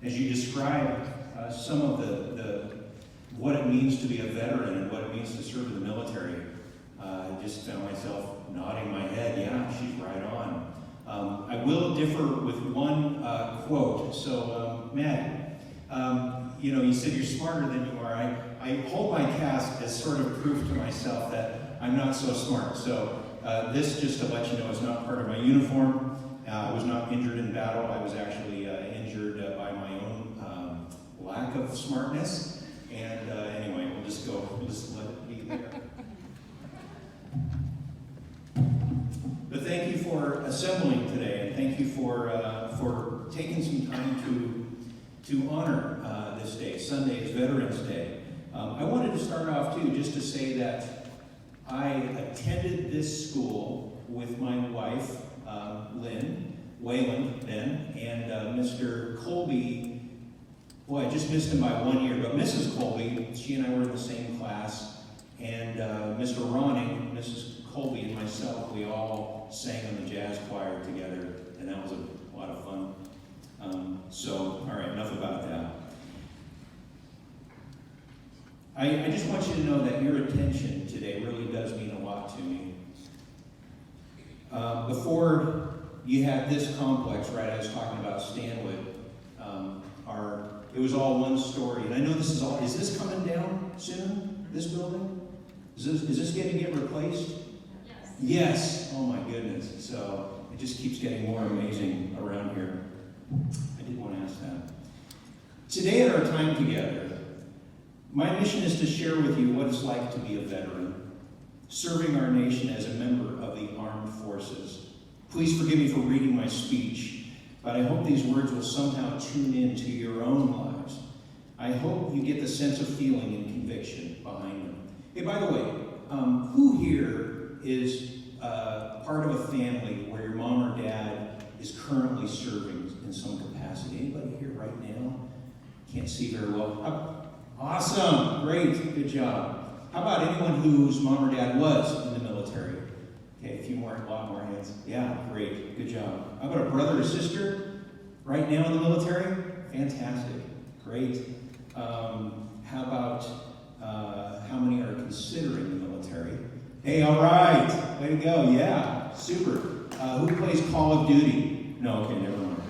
as you describe some of what it means to be a veteran and what it means to serve in the military, I just found myself nodding my head. Yeah, she's right on. I will differ with one quote. So, Matt, you said you're smarter than you are. I hold my cast as sort of proof to myself that I'm not so smart. So this, just to let you know, is not part of my uniform. I was not injured in battle. I was actually injured by my own lack of smartness. And anyway, we'll just let it be there. But thank you for assembling today, and thank you for taking some time to honor this day. Sunday is Veterans Day. I wanted to start off too, just to say that I attended this school with my wife, Wayland then, and Mr. Colby. Boy, I just missed him by 1 year, but Mrs. Colby, she and I were in the same class, and Mr. Ronning, Mrs. Colby, and myself, we all sang in the jazz choir together, and that was a lot of fun. All right, enough about that. I just want you to know that your attention today really does mean a lot to me. Before you had this complex, right, I was talking about Stanwood, it was all one story. And I know is this coming down soon, this building? Is this going to get replaced? Yes. Yes. Oh my goodness. So it just keeps getting more amazing around here. I did want to ask that. Today at our time together, my mission is to share with you what it's like to be a veteran, serving our nation as a member of the armed forces. Please forgive me for reading my speech, but I hope these words will somehow tune into your own lives. I hope you get the sense of feeling and conviction behind them. Hey, by the way, who here is part of a family where your mom or dad is currently serving in some capacity? Anybody here right now? Can't see very well. Awesome, great, good job. How about anyone whose mom or dad was in the military? Okay, a lot more hands. Yeah, great, good job. How about a brother or sister right now in the military? Fantastic, great. How about how many are considering the military? Hey, all right, way to go, yeah, super. Who plays Call of Duty? No, okay, never mind.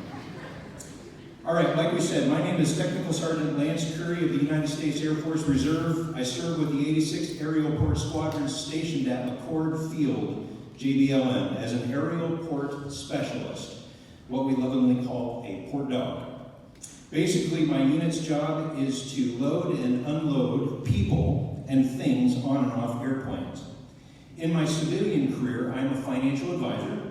All right, like we said, my name is Technical Sergeant Lance Curry of the United States Air Force Reserve. I serve with the 86th Aerial Port Squadron stationed at McCord Field, JBLM, as an aerial port specialist, what we lovingly call a port dog. Basically, my unit's job is to load and unload people and things on and off airplanes. In my civilian career, I'm a financial advisor.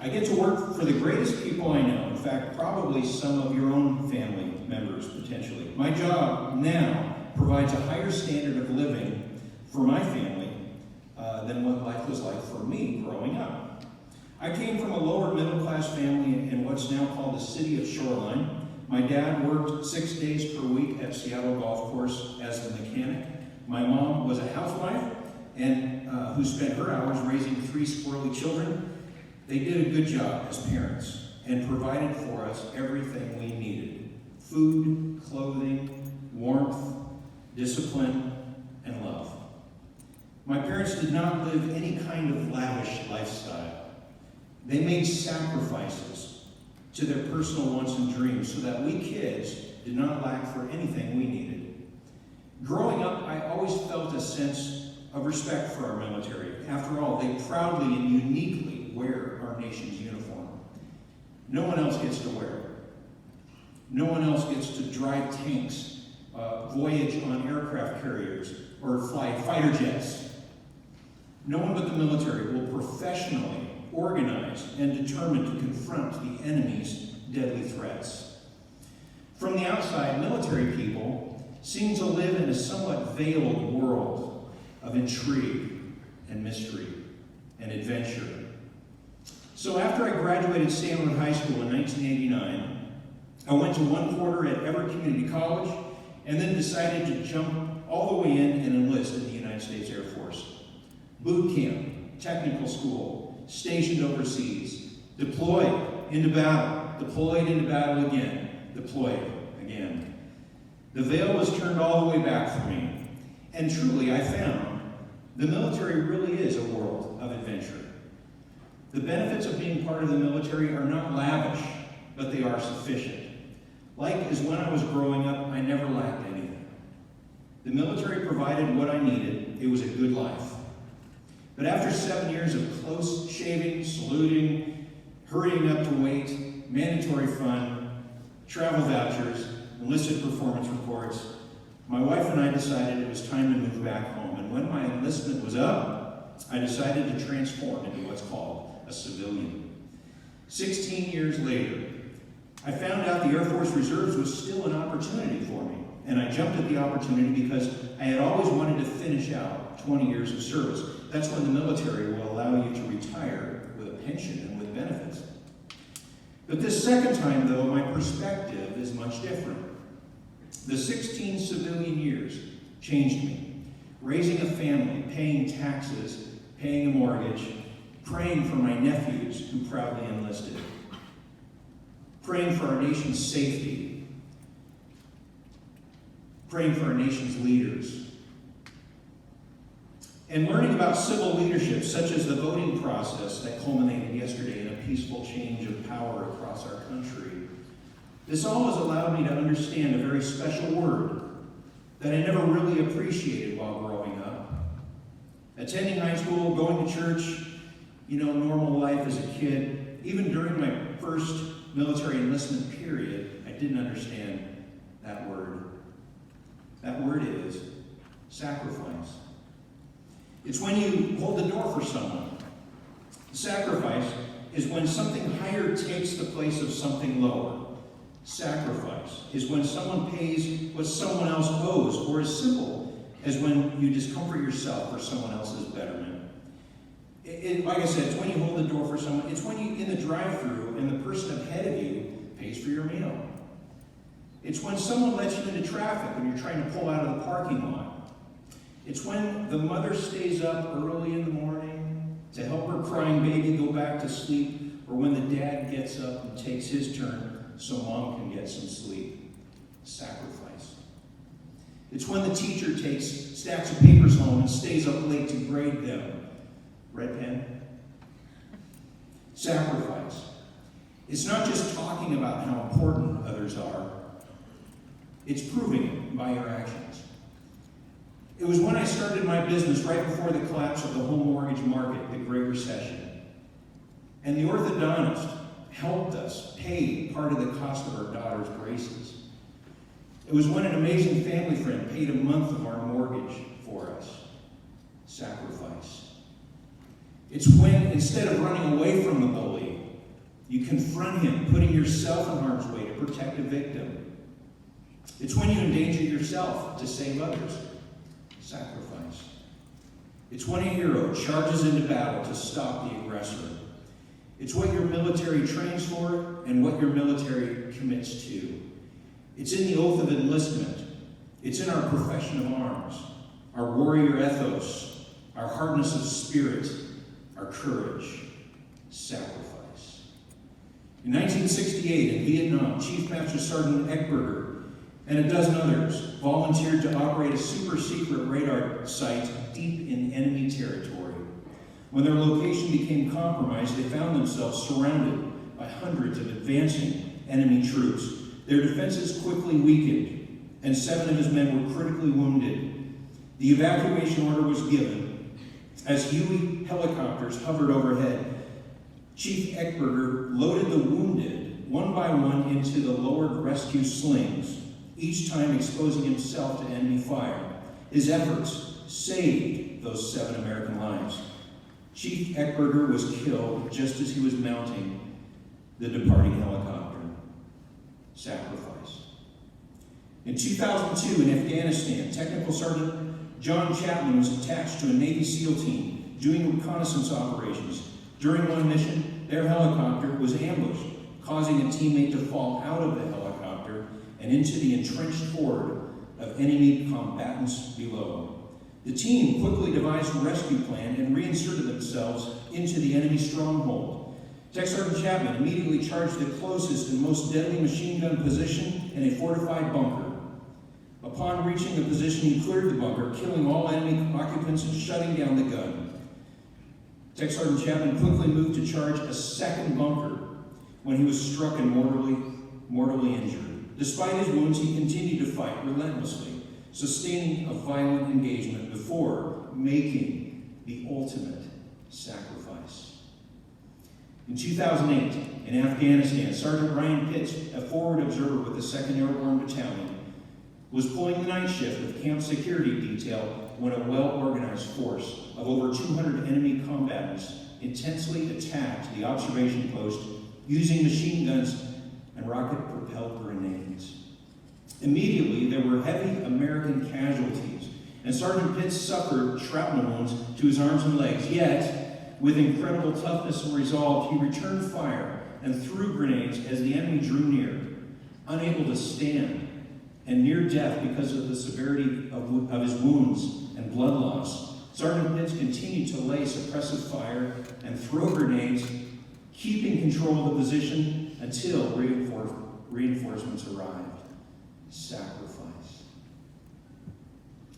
I get to work for the greatest people I know. In fact, probably some of your own family members, potentially. My job now provides a higher standard of living for my family than what life was like for me growing up. I came from a lower middle-class family in what's now called the city of Shoreline. My dad worked 6 days per week at Seattle Golf Course as a mechanic. My mom was a housewife and who spent her hours raising 3 squirrely children. They did a good job as parents and provided for us everything we needed: food, clothing, warmth, discipline, and love. My parents did not live any kind of lavish lifestyle. They made sacrifices to their personal wants and dreams so that we kids did not lack for anything we needed. Growing up, I always felt a sense of respect for our military. After all, they proudly and uniquely wear our nation's uniform. No one else gets to wear it. No one else gets to drive tanks, voyage on aircraft carriers, or fly fighter jets. No one but the military will professionally organize and determined to confront the enemy's deadly threats. From the outside, military people seem to live in a somewhat veiled world of intrigue and mystery and adventure. So after I graduated Stanwood High School in 1989, I went to 1 quarter at Everett Community College and then decided to jump all the way in and enlist in the United States Air Force. Boot camp, technical school, stationed overseas, deployed into battle, deployed into battle again, deployed again. The veil was turned all the way back for me. And truly, I found the military really is a world of adventure. The benefits of being part of the military are not lavish, but they are sufficient. Like as when I was growing up, I never lacked anything. The military provided what I needed. It was a good life. But after 7 years of close shaving, saluting, hurrying up to wait, mandatory fun, travel vouchers, enlisted performance reports, my wife and I decided it was time to move back home. And when my enlistment was up, I decided to transform into what's called a civilian. 16 years later, I found out the Air Force Reserves was still an opportunity for me. And I jumped at the opportunity because I had always wanted to finish out 20 years of service. That's when the military will allow you to retire with a pension and with benefits. But this second time, though, my perspective is much different. The 16 civilian years changed me. Raising a family, paying taxes, paying a mortgage, praying for my nephews who proudly enlisted, praying for our nation's safety, praying for our nation's leaders, and learning about civil leadership, such as the voting process that culminated yesterday in a peaceful change of power across our country. This all has allowed me to understand a very special word that I never really appreciated while growing up. Attending high school, going to church, normal life as a kid, even during my first military enlistment period, I didn't understand that word. That word is sacrifice. It's when you hold the door for someone. Sacrifice is when something higher takes the place of something lower. Sacrifice is when someone pays what someone else owes, or as simple as when you discomfort yourself for someone else's betterment. Like I said, it's when you hold the door for someone. It's when you, in the drive-thru, and the person ahead of you pays for your meal. It's when someone lets you into traffic when you're trying to pull out of the parking lot. It's when the mother stays up early in the morning to help her crying baby go back to sleep, or when the dad gets up and takes his turn so mom can get some sleep. Sacrifice. It's when the teacher takes stacks of papers home and stays up late to grade them. Red pen? Sacrifice. It's not just talking about how important others are. It's proving it by your actions. It was when I started my business right before the collapse of the home mortgage market, the Great Recession. And the orthodontist helped us pay part of the cost of our daughter's braces. It was when an amazing family friend paid a month of our mortgage for us. Sacrifice. It's when, instead of running away from the bully, you confront him, putting yourself in harm's way to protect a victim. It's when you endanger yourself to save others. Sacrifice. It's when a hero charges into battle to stop the aggressor. It's what your military trains for and what your military commits to. It's in the oath of enlistment. It's in our profession of arms, our warrior ethos, our hardness of spirit, our courage. Sacrifice. In 1968, in Vietnam, Chief Master Sergeant Eckberger and a dozen others volunteered to operate a super-secret radar site deep in enemy territory. When their location became compromised, they found themselves surrounded by hundreds of advancing enemy troops. Their defenses quickly weakened, and 7 of his men were critically wounded. The evacuation order was given as Huey helicopters hovered overhead. Chief Eckberger loaded the wounded one by one into the lowered rescue slings, each time exposing himself to enemy fire. His efforts saved those 7 American lives. Chief Eckberger was killed just as he was mounting the departing helicopter. Sacrifice. In 2002, in Afghanistan, Technical Sergeant John Chapman was attached to a Navy SEAL team doing reconnaissance operations. During one mission, their helicopter was ambushed, causing a teammate to fall out of the helicopter and into the entrenched horde of enemy combatants below. The team quickly devised a rescue plan and reinserted themselves into the enemy stronghold. Tech Sergeant Chapman immediately charged the closest and most deadly machine gun position in a fortified bunker. Upon reaching the position, he cleared the bunker, killing all enemy occupants and shutting down the gun. Tech Sergeant Chapman quickly moved to charge a second bunker when he was struck and mortally injured. Despite his wounds, he continued to fight relentlessly, sustaining a violent engagement before making the ultimate sacrifice. In 2008, in Afghanistan, Sergeant Ryan Pitts, a forward observer with the 2nd Airborne Battalion, was pulling the night shift of camp security detail when a well-organized force of over 200 enemy combatants intensely attacked the observation post using machine guns and rocket-propelled grenades. Immediately, there were heavy American casualties, and Sergeant Pitts suffered shrapnel wounds to his arms and legs. Yet, with incredible toughness and resolve, he returned fire and threw grenades as the enemy drew near. Unable to stand and near death because of the severity of his wounds and blood loss, Sergeant Pitts continued to lay suppressive fire and throw grenades, keeping control of the position until reinforcements arrived. Sacrifice.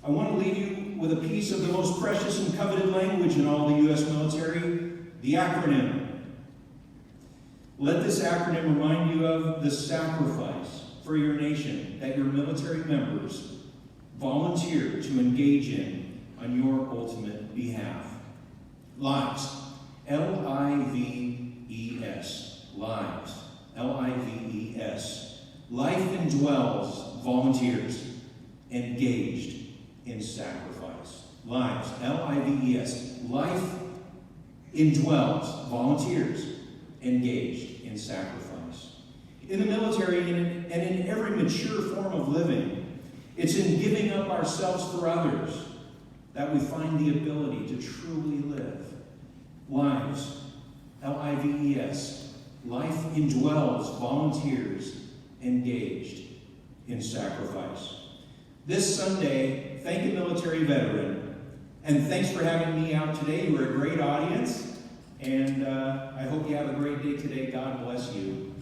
I want to leave you with a piece of the most precious and coveted language in all the U.S. military, the acronym. Let this acronym remind you of the sacrifice for your nation that your military members volunteer to engage in on your ultimate behalf. Lives. L-I-V-E-S. Lives. L-I-V-E-S. Life indwells volunteers engaged in sacrifice. Lives. L-I-V-E-S. Life indwells volunteers engaged in sacrifice. In the military and in every mature form of living, it's in giving up ourselves for others that we find the ability to truly live. Lives, L-I-V-E-S, life indwells volunteers engaged in sacrifice. This Sunday, thank a military veteran, and thanks for having me out today. You were a great audience, and I hope you have a great day today. God bless you.